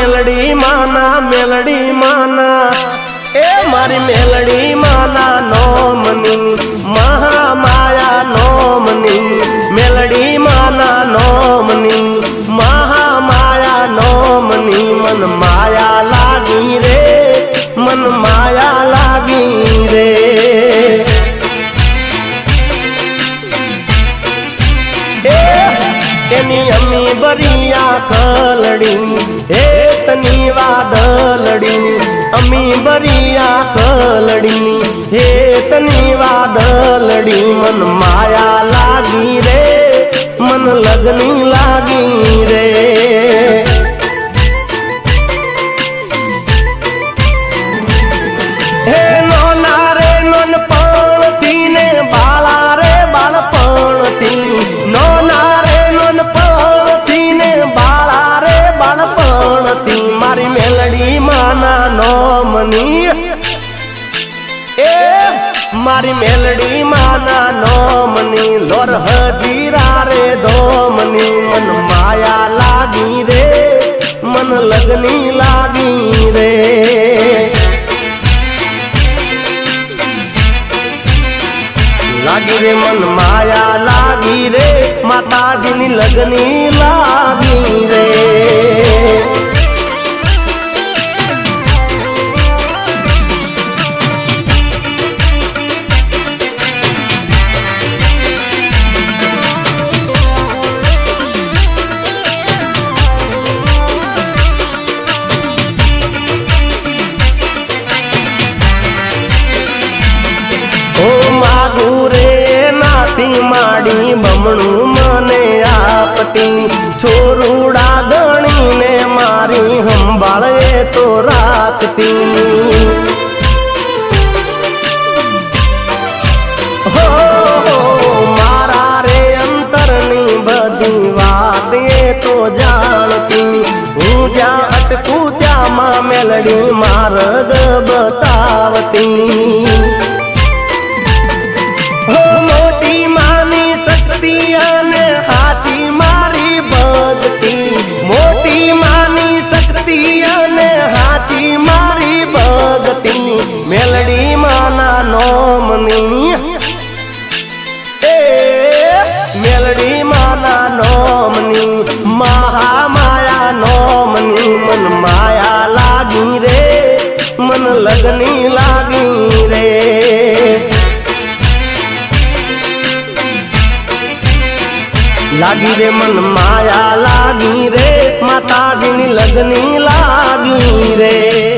Melody माना ए मारी melody माना नोमनी महामाया नोमनी मेलडी माना नोमनी महामाया नोमनी मन माया लागी रे मन माया लागी रे एनी अम्मी बरिया कलड़ी हे तनी वादलड़ी अम्मी बरिया कलड़ी हे तनी वादलड़ी मन माया लागी रे मन लगनी लागी रे हे नोना रे नोन पणती ने बाला रे बाल पणती नोना मारी मेलडी माना नोमनी ए मारी मेलडी माना नोमनी लोर हजीरा रे दोमनी मन माया लागी रे मन लगनी लागी रे लागी रे मन माया लागी रे माताजी नी लगनी लागी रे माड़ी बमणू मने आपती छोरूड़ा गणी ने मारी हम बाळे तो राखती हो मारा रे अंतरनी बधी वात ये तो जानती हूँ जा अटकू त्या मां मेलडी मार्ग बतावती हाथी मारी भगती मोटी मानी शक्ति ने हाथी मारी भगती मेलडी माना नोमनी ए मेलडी माना नोमनी महामाया नोमनी मन माया लागी रे मन लगनी लागी रे लागी रे मन माया लागी रे माताजी नी लगनी लागी रे।